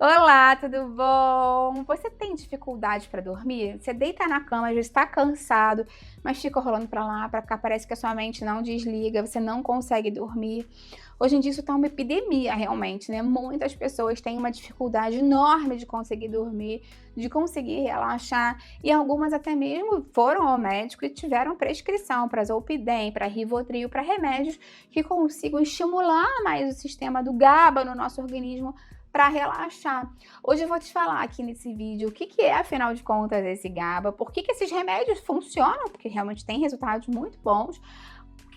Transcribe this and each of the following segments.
Olá, tudo bom? Você tem dificuldade para dormir? Você deita na cama, às vezes está cansado, mas fica rolando para lá, para cá, parece que a sua mente não desliga, você não consegue dormir. Hoje em dia isso tá uma epidemia realmente, né? Muitas pessoas têm uma dificuldade enorme de conseguir dormir, de conseguir relaxar, e algumas até mesmo foram ao médico e tiveram prescrição para Zolpidem, para Rivotril, para remédios que consigam estimular mais o sistema do GABA no nosso organismo para relaxar. Hoje eu vou te falar aqui nesse vídeo o que é, afinal de contas, esse GABA, por que esses remédios funcionam, porque realmente tem resultados muito bons,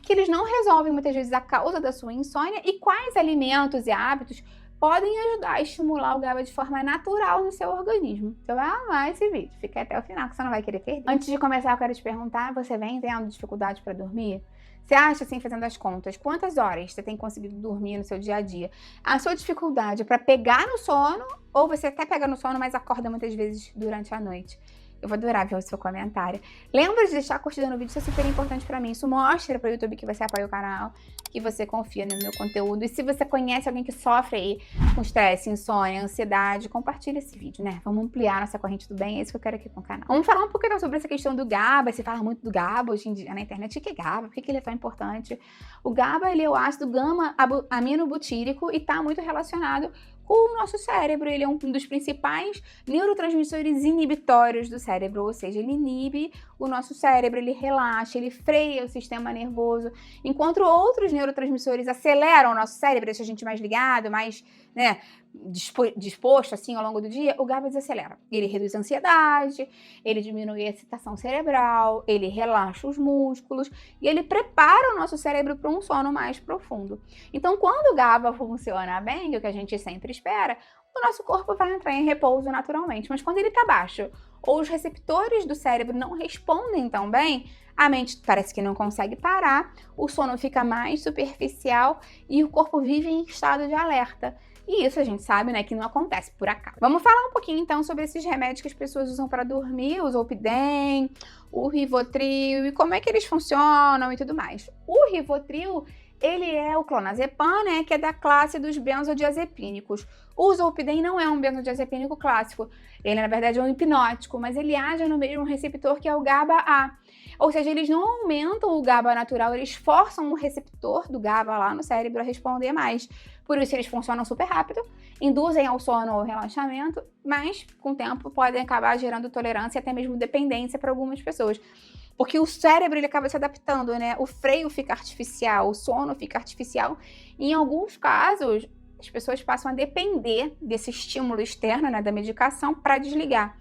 que eles não resolvem muitas vezes a causa da sua insônia e quais alimentos e hábitos podem ajudar a estimular o GABA de forma natural no seu organismo. Você vai amar esse vídeo, fica até o final que você não vai querer perder. Antes de começar, eu quero te perguntar, você vem tendo dificuldade para dormir? Você acha, assim, fazendo as contas, quantas horas você tem conseguido dormir no seu dia a dia? A sua dificuldade é para pegar no sono ou você até pega no sono, mas acorda muitas vezes durante a noite? Eu vou adorar ver o seu comentário. Lembra de deixar a curtida no vídeo, isso é super importante pra mim. Isso mostra pro YouTube que você apoia o canal, que você confia no meu conteúdo. E se você conhece alguém que sofre aí com estresse, insônia, ansiedade, compartilha esse vídeo, né? Vamos ampliar nossa corrente do bem, é isso que eu quero aqui com o canal. Vamos falar um pouquinho sobre essa questão do GABA. Se fala muito do GABA hoje em dia na internet. O que é GABA? Por que ele é tão importante? O GABA, ele é o ácido gama-aminobutírico e tá muito relacionado com o nosso cérebro. Ele é um dos principais neurotransmissores inibitórios do cérebro, ou seja, ele inibe o nosso cérebro, ele relaxa, ele freia o sistema nervoso, enquanto outros neurotransmissores aceleram o nosso cérebro, deixa a gente mais ligado, mais, né, disposto assim ao longo do dia. O GABA desacelera. Ele reduz a ansiedade, ele diminui a excitação cerebral, ele relaxa os músculos e ele prepara o nosso cérebro para um sono mais profundo. Então, quando o GABA funciona bem, que é o que a gente sempre espera, o nosso corpo vai entrar em repouso naturalmente. Mas quando ele está baixo ou os receptores do cérebro não respondem tão bem, a mente parece que não consegue parar, o sono fica mais superficial e o corpo vive em estado de alerta. E isso a gente sabe, né, que não acontece por acaso. Vamos falar um pouquinho então sobre esses remédios que as pessoas usam para dormir, o Zolpidem, o Rivotril e como é que eles funcionam e tudo mais. O Rivotril, ele é o clonazepam, né, que é da classe dos benzodiazepínicos. O Zolpidem não é um benzodiazepínico clássico, ele na verdade é um hipnótico, mas ele age no mesmo receptor que é o GABA-A. Ou seja, eles não aumentam o GABA natural, eles forçam o receptor do GABA lá no cérebro a responder mais. Por isso eles funcionam super rápido, induzem ao sono ou relaxamento, mas com o tempo podem acabar gerando tolerância e até mesmo dependência para algumas pessoas. Porque o cérebro ele acaba se adaptando, né? O freio fica artificial, o sono fica artificial. E em alguns casos, as pessoas passam a depender desse estímulo externo, né, da medicação, para desligar.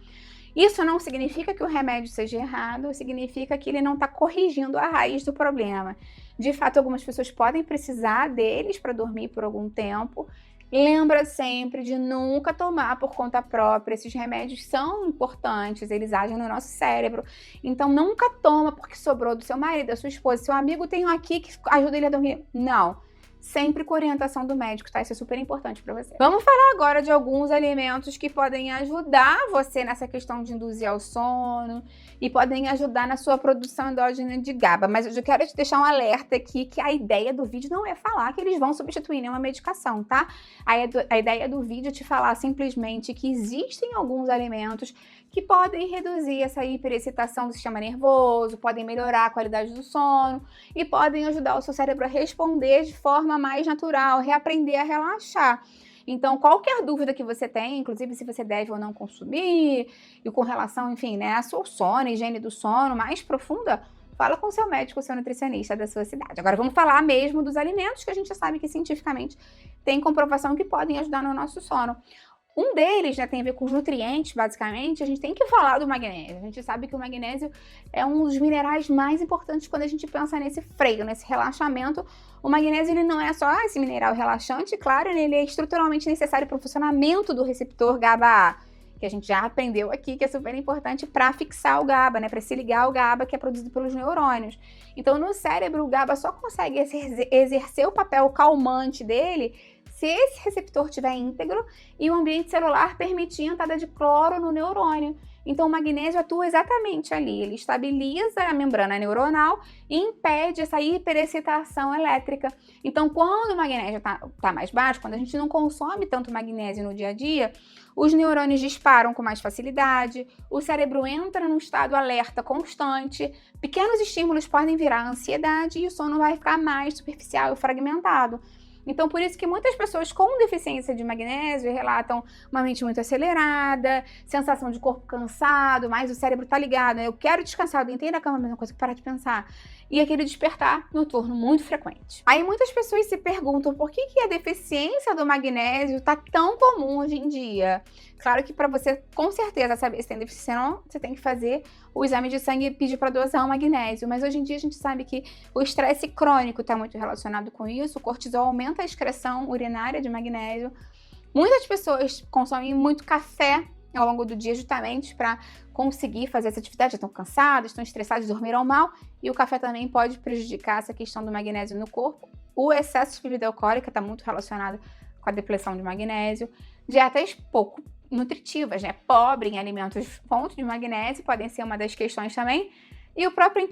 Isso não significa que o remédio seja errado, significa que ele não está corrigindo a raiz do problema. De fato, algumas pessoas podem precisar deles para dormir por algum tempo. Lembra sempre de nunca tomar por conta própria. Esses remédios são importantes, eles agem no nosso cérebro. Então, nunca toma porque sobrou do seu marido, da sua esposa. Seu amigo tem um aqui que ajuda ele a dormir. Não. Sempre com orientação do médico, tá? Isso é super importante para você. Vamos falar agora de alguns alimentos que podem ajudar você nessa questão de induzir ao sono e podem ajudar na sua produção endógena de GABA. Mas eu quero te deixar um alerta aqui que a ideia do vídeo não é falar que eles vão substituir nenhuma medicação, tá? A ideia do vídeo é te falar simplesmente que existem alguns alimentos que podem reduzir essa hiperexcitação do sistema nervoso, podem melhorar a qualidade do sono e podem ajudar o seu cérebro a responder de forma mais natural, reaprender a relaxar. Então, qualquer dúvida que você tem, inclusive se você deve ou não consumir, e com relação, enfim, né, a seu sono, higiene do sono mais profunda, fala com o seu médico, seu nutricionista da sua cidade. Agora vamos falar mesmo dos alimentos que a gente já sabe que cientificamente tem comprovação que podem ajudar no nosso sono. Um deles, né, tem a ver com os nutrientes, basicamente. A gente tem que falar do magnésio. A gente sabe que o magnésio é um dos minerais mais importantes quando a gente pensa nesse freio, nesse relaxamento. O magnésio ele não é só esse mineral relaxante, claro, ele é estruturalmente necessário para o funcionamento do receptor GABA-A, que a gente já aprendeu aqui, que é super importante para fixar o GABA, né, para se ligar ao GABA que é produzido pelos neurônios. Então, no cérebro, o GABA só consegue exercer o papel calmante dele se esse receptor estiver íntegro e o ambiente celular permitir a entrada de cloro no neurônio. Então, o magnésio atua exatamente ali. Ele estabiliza a membrana neuronal e impede essa hiperexcitação elétrica. Então, quando o magnésio tá mais baixo, quando a gente não consome tanto magnésio no dia a dia, os neurônios disparam com mais facilidade, o cérebro entra num estado alerta constante, pequenos estímulos podem virar ansiedade e o sono vai ficar mais superficial e fragmentado. Então, por isso que muitas pessoas com deficiência de magnésio relatam uma mente muito acelerada, sensação de corpo cansado, mas o cérebro tá ligado, né? Eu quero descansar, eu deitei na cama, a mesma coisa que parar de pensar. E aquele despertar noturno muito frequente. Aí muitas pessoas se perguntam por que a deficiência do magnésio tá tão comum hoje em dia. Claro que para você, com certeza, saber se tem deficiência ou não, você tem que fazer o exame de sangue e pedir para dosar o magnésio. Mas hoje em dia a gente sabe que o estresse crônico está muito relacionado com isso, o cortisol aumenta a excreção urinária de magnésio. Muitas pessoas consomem muito café ao longo do dia justamente para conseguir fazer essa atividade, estão cansados, estão estressados, dormiram mal, e o café também pode prejudicar essa questão do magnésio no corpo. O excesso de bebida alcoólica está muito relacionado com a depleção de magnésio. Dietas pouco nutritivas, né? Pobre em alimentos fonte de magnésio, podem ser uma das questões também. E o próprio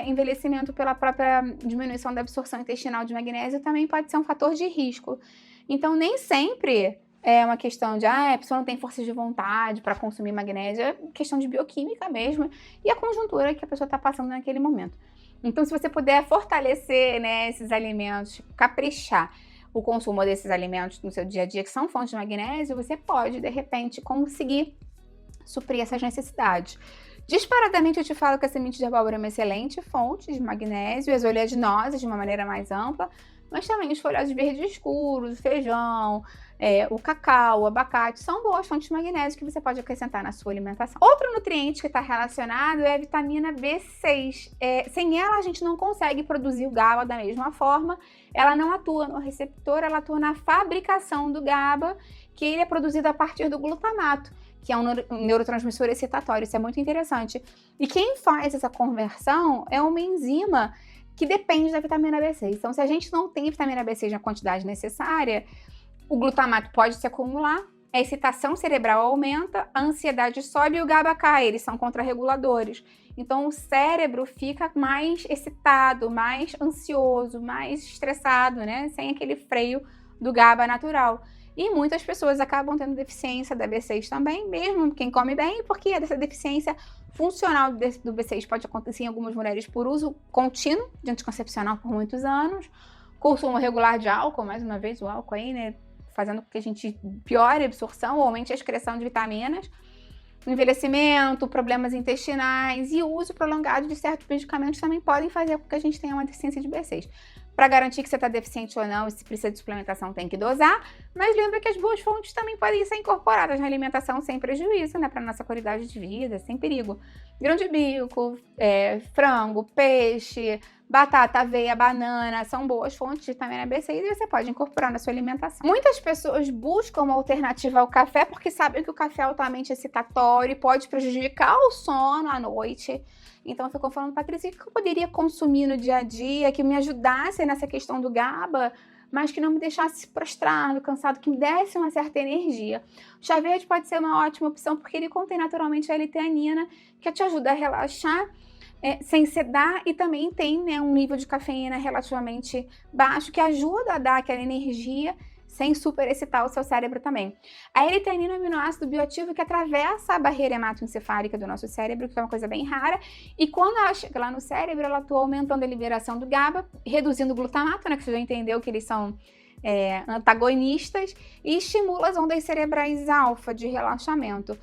envelhecimento pela própria diminuição da absorção intestinal de magnésio também pode ser um fator de risco. Então, nem sempre é uma questão de, a pessoa não tem força de vontade para consumir magnésio, é questão de bioquímica mesmo e a conjuntura que a pessoa está passando naquele momento. Então, se você puder fortalecer, né, esses alimentos, caprichar o consumo desses alimentos no seu dia a dia, que são fontes de magnésio, você pode, de repente, conseguir suprir essas necessidades. Disparadamente, eu te falo que a semente de abóbora é uma excelente fonte de magnésio, as oleaginosas de uma maneira mais ampla, mas também os folhados verdes escuros, o feijão, o cacau, o abacate, são boas fontes de magnésio que você pode acrescentar na sua alimentação. Outro nutriente que está relacionado é a vitamina B6. Sem ela, a gente não consegue produzir o GABA da mesma forma. Ela não atua no receptor, ela atua na fabricação do GABA, que ele é produzido a partir do glutamato, que é um neurotransmissor excitatório. Isso é muito interessante. E quem faz essa conversão é uma enzima que depende da vitamina B6. Então, se a gente não tem vitamina B6 na quantidade necessária, o glutamato pode se acumular, a excitação cerebral aumenta, a ansiedade sobe e o GABA cai, eles são contrarreguladores. Então, o cérebro fica mais excitado, mais ansioso, mais estressado, né? Sem aquele freio do GABA natural. E muitas pessoas acabam tendo deficiência da B6 também, mesmo quem come bem, porque essa deficiência funcional do B6 pode acontecer em algumas mulheres por uso contínuo de anticoncepcional por muitos anos, consumo regular de álcool, mais uma vez o álcool aí, né, fazendo com que a gente piore a absorção ou aumente a excreção de vitaminas, envelhecimento, problemas intestinais e o uso prolongado de certos medicamentos também podem fazer com que a gente tenha uma deficiência de B6. Para garantir que você está deficiente ou não, e se precisa de suplementação, tem que dosar, mas lembra que as boas fontes também podem ser incorporadas na alimentação sem prejuízo, né, para nossa qualidade de vida, sem perigo. Grão de bico, frango, peixe, batata, aveia, banana, são boas fontes de vitamina B6 e você pode incorporar na sua alimentação. Muitas pessoas buscam uma alternativa ao café porque sabem que o café é altamente excitatório e pode prejudicar o sono à noite. Então ficam falando, Patrícia, o que eu poderia consumir no dia a dia que me ajudasse nessa questão do GABA, mas que não me deixasse prostrado, cansado, que me desse uma certa energia. O chá verde pode ser uma ótima opção porque ele contém naturalmente a L-teanina, que te ajuda a relaxar sem sedar e também tem, né, um nível de cafeína relativamente baixo que ajuda a dar aquela energia sem superexcitar o seu cérebro também. A L-teanina é um aminoácido bioativo que atravessa a barreira hematoencefálica do nosso cérebro, que é uma coisa bem rara, e quando ela chega lá no cérebro, ela atua aumentando a liberação do GABA, reduzindo o glutamato, né, que você já entendeu que eles são antagonistas, e estimula as ondas cerebrais alfa de relaxamento.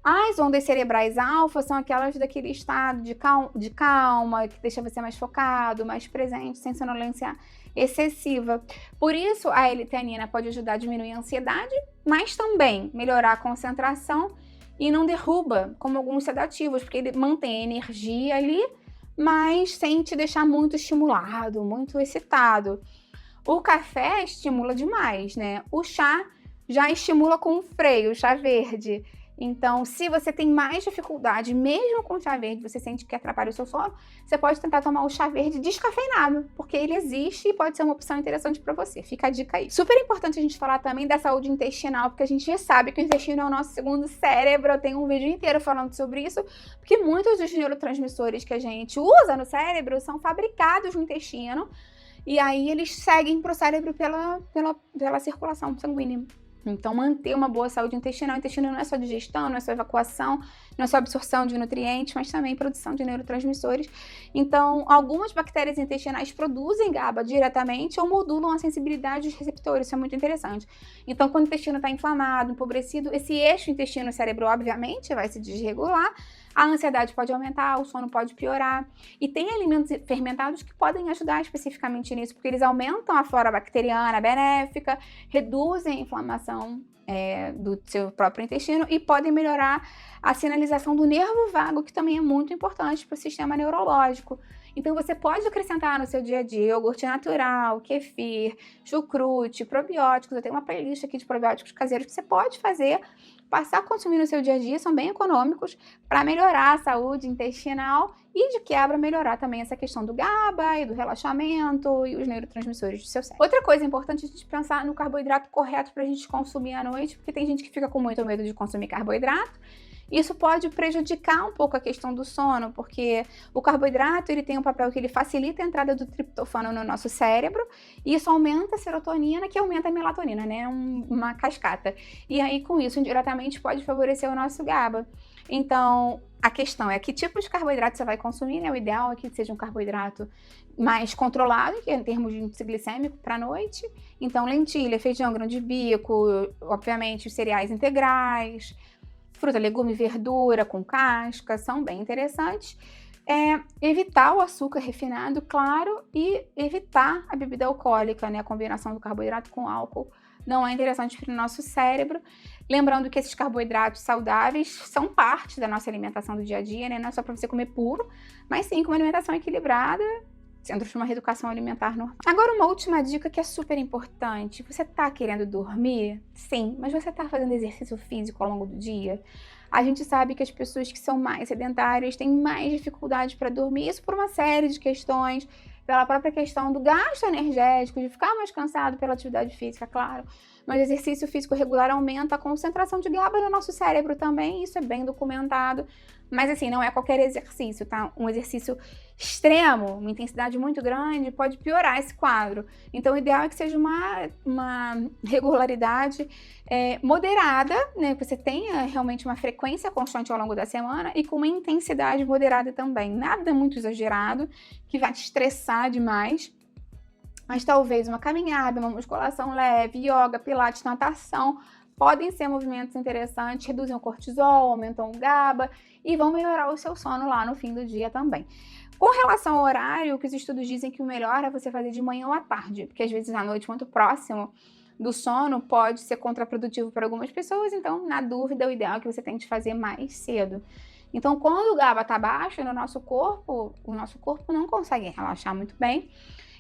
As ondas cerebrais alfa são aquelas daquele estado de calma, que deixa você mais focado, mais presente, sem sonolência excessiva. Por isso, a L-teanina pode ajudar a diminuir a ansiedade, mas também melhorar a concentração e não derruba, como alguns sedativos, porque ele mantém a energia ali, mas sem te deixar muito estimulado, muito excitado. O café estimula demais, né? O chá já estimula com freio, o chá verde. Então, se você tem mais dificuldade, mesmo com chá verde, você sente que atrapalha o seu sono, você pode tentar tomar o chá verde descafeinado, porque ele existe e pode ser uma opção interessante para você. Fica a dica aí. Super importante a gente falar também da saúde intestinal, porque a gente já sabe que o intestino é o nosso segundo cérebro. Eu tenho um vídeo inteiro falando sobre isso, porque muitos dos neurotransmissores que a gente usa no cérebro são fabricados no intestino, e aí eles seguem para o cérebro pela circulação sanguínea. Então, manter uma boa saúde intestinal. O intestino não é só digestão, não é só evacuação, não é só absorção de nutrientes, mas também produção de neurotransmissores. Então, algumas bactérias intestinais produzem GABA diretamente ou modulam a sensibilidade dos receptores. Isso é muito interessante. Então, quando o intestino está inflamado, empobrecido, esse eixo intestino-cérebro, obviamente, vai se desregular. A ansiedade pode aumentar, o sono pode piorar. E tem alimentos fermentados que podem ajudar especificamente nisso, porque eles aumentam a flora bacteriana benéfica, reduzem a inflamação do seu próprio intestino e podem melhorar a sinalização do nervo vago, que também é muito importante para o sistema neurológico. Então, você pode acrescentar no seu dia a dia iogurte natural, kefir, chucrute, probióticos. Eu tenho uma playlist aqui de probióticos caseiros que você pode fazer, passar a consumir no seu dia a dia, são bem econômicos, para melhorar a saúde intestinal e, de quebra, melhorar também essa questão do GABA e do relaxamento e os neurotransmissores do seu cérebro. Outra coisa importante é a gente pensar no carboidrato correto para a gente consumir à noite, porque tem gente que fica com muito medo de consumir carboidrato. Isso pode prejudicar um pouco a questão do sono, porque o carboidrato ele tem um papel que ele facilita a entrada do triptofano no nosso cérebro, e isso aumenta a serotonina, que aumenta a melatonina, né? Uma cascata. E aí, com isso, indiretamente pode favorecer o nosso GABA. Então, a questão é que tipo de carboidrato você vai consumir, né? O ideal é que seja um carboidrato mais controlado, que é em termos de índice glicêmico para a noite. Então, lentilha, feijão, grão de bico, obviamente os cereais integrais, fruta, legume, verdura com casca, são bem interessantes. Evitar o açúcar refinado, claro, e evitar a bebida alcoólica, né? A combinação do carboidrato com álcool não é interessante para o nosso cérebro. Lembrando que esses carboidratos saudáveis são parte da nossa alimentação do dia a dia, né? Não é só para você comer puro, mas sim com uma alimentação equilibrada, dentro de uma reeducação alimentar normal. Agora, uma última dica que é super importante. Você tá querendo dormir? Sim, mas você tá fazendo exercício físico ao longo do dia? A gente sabe que as pessoas que são mais sedentárias têm mais dificuldade para dormir, isso por uma série de questões, pela própria questão do gasto energético, de ficar mais cansado pela atividade física, claro. Mas o exercício físico regular aumenta a concentração de GABA no nosso cérebro também, isso é bem documentado. Mas assim, não é qualquer exercício, tá? Um exercício extremo, uma intensidade muito grande, pode piorar esse quadro. Então, o ideal é que seja uma regularidade moderada, né? Que você tenha realmente uma frequência constante ao longo da semana e com uma intensidade moderada também. Nada muito exagerado, que vai te estressar demais. Mas talvez uma caminhada, uma musculação leve, yoga, pilates, natação, podem ser movimentos interessantes, reduzem o cortisol, aumentam o GABA e vão melhorar o seu sono lá no fim do dia também. Com relação ao horário, o que os estudos dizem que o melhor é você fazer de manhã ou à tarde, porque às vezes à noite, muito próximo do sono, pode ser contraprodutivo para algumas pessoas, então, na dúvida, o ideal é que você tente fazer mais cedo. Então, quando o GABA está baixo no nosso corpo, o nosso corpo não consegue relaxar muito bem.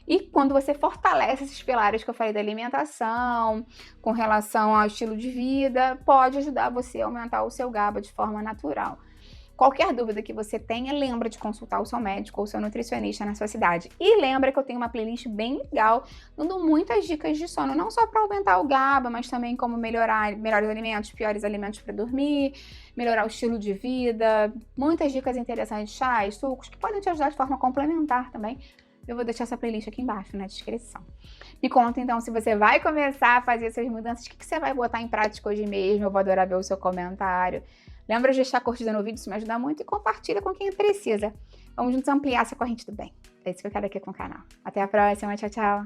E quando você fortalece esses pilares que eu falei da alimentação, com relação ao estilo de vida, pode ajudar você a aumentar o seu GABA de forma natural. Qualquer dúvida que você tenha, lembra de consultar o seu médico ou o seu nutricionista na sua cidade. E lembra que eu tenho uma playlist bem legal, dando muitas dicas de sono, não só para aumentar o GABA, mas também como melhorar melhores alimentos, piores alimentos para dormir, melhorar o estilo de vida, muitas dicas interessantes, chás, sucos, que podem te ajudar de forma complementar também. Eu vou deixar essa playlist aqui embaixo na descrição. Me conta então se você vai começar a fazer essas mudanças, o que você vai botar em prática hoje mesmo. Eu vou adorar ver o seu comentário. Lembra de deixar a curtida no vídeo, isso me ajuda muito, e compartilha com quem precisa. Vamos juntos ampliar essa corrente do bem. É isso que eu quero aqui com o canal. Até a próxima, tchau, tchau!